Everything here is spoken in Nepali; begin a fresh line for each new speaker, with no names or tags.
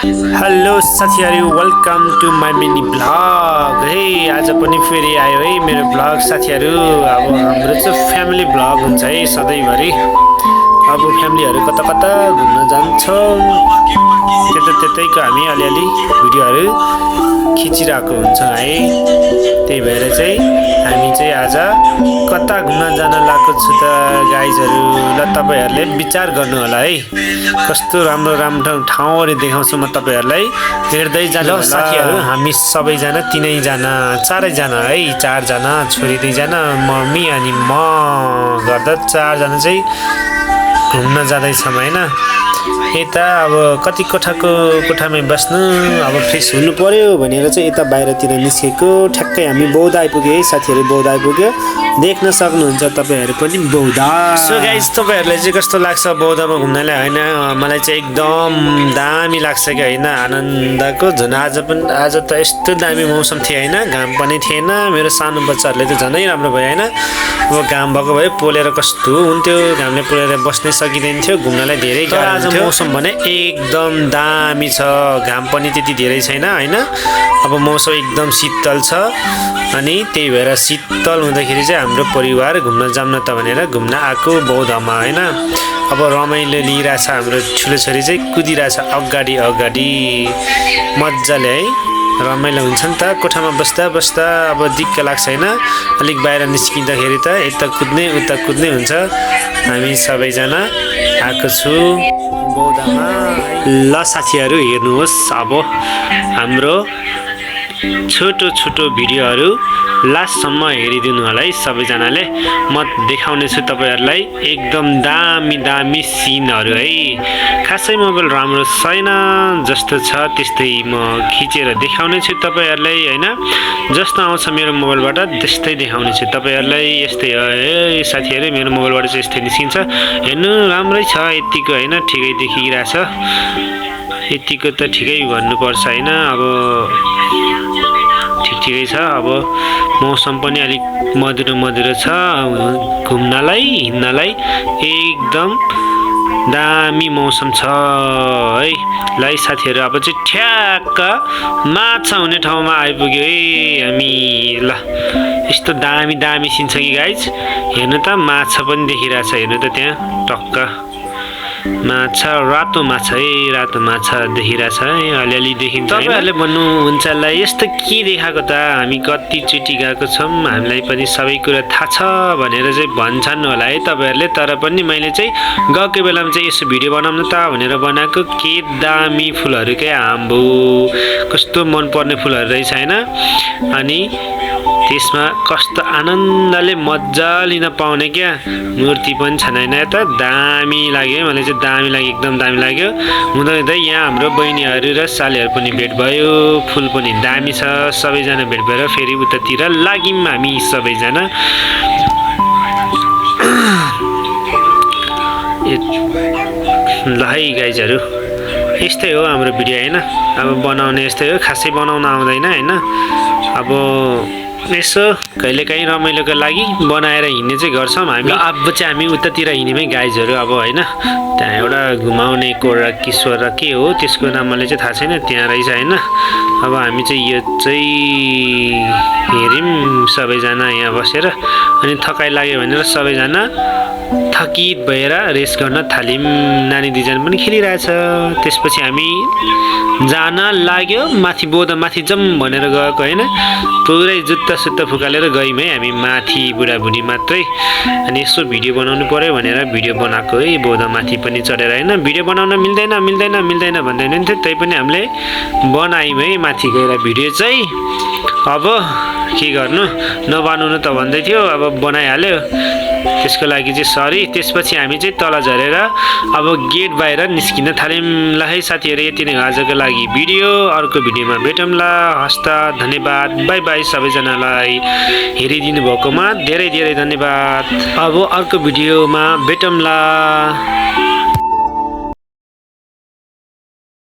हेलो साथीहरु, welcome to my mini blog. है आज पनि फेरि आयो है मेरो ब्लग साथीहरु। अब हाम्रो चाहिँ फ्यामिली ब्लग हुन्छ है सधैँभरि। अब फ्यामिलीहरु कता कता घुम्न जान्छौँ, त्यतैको हामी अलिअलि भिडियोहरु खिचिरहेको हुन्छ है। त्यही भएर चाहिँ हामी चाहिँ आज कता घुम्न जान लागेको छु त गाइजहरु। ल तपाईहरुले विचार गर्नु होला है, कस्तो राम्रो राम्रो ठाउँहरु देखाउँछु म तपाईहरुलाई, हेर्दै जानु होला। साथीहरु हामी सबैजना तीनैजना चारैजना है, चारजना छोरी दुईजना मम्मी अनि म गर्दा चारजना चाहिँ घुम्न जाँदैछौँ हैन। यता अब कति कोठामै बस्नु, अब फ्रेस हुनु पर्यो भनेर चाहिँ यता बाहिरतिर निस्केको। ठ्याक्कै हामी बौद्ध आइपुग्यो है साथीहरु, बौद्ध आइपुग्यो। देख्न सक्नुहुन्छ तपाईहरु पनि बौद्ध। सो गाइस, तपाईहरुलाई चाहिँ कस्तो लाग्छ बौद्धमा घुम्नलाई हैन? मलाई चाहिँ एकदम दामी लाग्छ कि हैन, आनन्दको। झन् आज त यस्तो दामी मौसम थियो हैन, घाम पनि थिएन। मेरो सानो बच्चाहरुले त झनै राम्रो भयो हैन। अब घाम भएको भए पोलेर कस्तो हुन्थ्यो, घामले पोलेर बस्नै सकिदैन थियो, घुम्नलाई धेरै गाह्रो हुन्थ्यो। मौसम भने एकदम दामी छ, घाम पनि त्यति धेरै छैन हैन। अब मौसम एकदम शीतल छ, अनि त्यही भएर शीतल हुँदाखेरि चाहिँ हाम्रो परिवार घुम्न जाऊँ न त भनेर घुम्न आएको बौद्धमा हैन। अब रमाइलो लिइरहेछ, हाम्रो ठुलो छोरी चाहिँ कुदिरहेछ अगाडि अगाडि मजाले है। रमाइलो हुन्छ नि त कोठामा बस्दा बस्दा, अब दिक्क लाग्छ हैन। अलिक बाहिर निस्किँदाखेरि त यता कुद्ने उता कुद्ने हुन्छ। हामी सबैजना आएको छु बौद्धमा। ल साथीहरु हेर्नुहोस्, अब हाम्रो छोटो छोटो भिडियोहरु लास्टसम्म हेरिदिनु होला है सबैजनाले। म देखाउने छु तपाईहरुलाई एकदम दामी दामी सिनहरु है। खासै मोबाइल राम्रो छैन, जस्तो छ त्यस्तै म खिचेर देखाउने छु तपाईहरुलाई हैन। जस्तो आउँछ मेरो मोबाइलबाट त्यस्तै देखाउने छु तपाईहरुलाई। यस्तै है साथीहरु, मेरो मोबाइलबाट चाहिँ यस्तै निस्किन्छ। हेर्नु राम्रै छ यतिको हैन, ठिकै देखिरहेछ। यतिको त ठिकै भन्नुपर्छ हैन। अब ठिकै छ। अब मौसम पनि अलिक मधुरो छ, घुम्नलाई हिँड्नलाई एकदम दामी मौसम छ है। ल साथीहरु, अब चाहिँ ठ्याक्क माछा हुने ठाउँमा आइपुग्यो है हामी। ल यस्तो दामी दामी सिन छ कि गाइज, हेर्नु त माछा पनि देखिरहेछ। हेर्नु त त्यहाँ टक्क माछा, रातो माछा है, रातो माछा देखिरहेछ है, अलिअलि देखिन्छ। तपाईहरुले भन्नुहुन्छ होला यस्तो के देखाएको त, हामी कतिचोटि गएको छौँ, हामीलाई पनि सबै कुरा थाहा छ भनेर चाहिँ भन्छन् होला है तपाईहरुले। तर पनि मैले चाहिँ गएको बेलामा चाहिँ यसो भिडियो बनाउनु त भनेर बनाएको। के दामी फुलहरु के आम्बो, कस्तो मन पर्ने फुलहरु रहेछ हैन। अनि त्यसमा कस्तो आनन्दले मजा लिन पाउने क्या, मूर्ति पनि छैन हैन। त दामी लाग्यो है, मलाई चाहिँ दामी लाग्यो, एकदम दामी लाग्यो। हुँदा हुँदै यहाँ हाम्रो बहिनीहरु र सालीहरु पनि भेट भयो, फुल पनि दामी छ। सबैजना भेट भएर फेरि उतातिर लाग्यौं हामी सबैजना। ल है गाइजहरु, यस्तै हो हाम्रो भिडियो हैन। अब बनाउने यस्तै हो, खासै बनाउन आउँदैन हैन। अब यसो कहिलेकाहीँ रमाइलोको लागि बनाएर हिँड्ने चाहिँ गर्छौँ हामी। अब चाहिँ हामी उतातिर हिँड्यौँ गाइजहरु अब हैन। त्यहाँ एउटा घुमाउने कोरा किशोर र के हो त्यसको नाम मलाई चाहिँ थाहा छैन, त्यहाँ रहेछ हैन। अब हामी चाहिँ यो चाहिँ हेर्यौँ सबैजना यहाँ बसेर, अनि थकाइ लाग्यो भनेर सबैजना थकित भएर रेस्ट गर्न थाल्यौँ। नानी दुईजना पनि खेलिरहेछ। त्यसपछि हामी जान लाग्यो माथि, बौद्ध माथि जाऊँ भनेर गएको हैन। पुरै जुत्ता सुत्ता फुकालेर गयौँ है हामी माथि, बुढाबुढी मात्रै। अनि यसो भिडियो बनाउनु पर्यो भनेर भिडियो बनाएको है, बौद्ध माथि पनि चढेर हैन। भिडियो बनाउन मिल्दैन मिल्दैन मिल्दैन भन्दै हुनुहुन्थ्यो, त्यही पनि हामीले बनायौँ है माथि गएर भिडियो चाहिँ। अब के गर्नु, नबनाउनु त भन्दै थियो, अब बनाइहाल्यो, त्यसको लागि चाहिँ सरी। त्यसपछि हामी चाहिँ तल झरेर अब गेट बाहिर निस्किन थाल्यौँ। ल है साथीहरु, यति नै आजको लागि भिडियो। अर्को भिडियोमा भेटौँला। हस्त धन्यवाद, बाई बाई सबैजनालाई। हेरिदिनु भएकोमा धेरै धेरै धन्यवाद। अब अर्को भिडियोमा भेटौँला।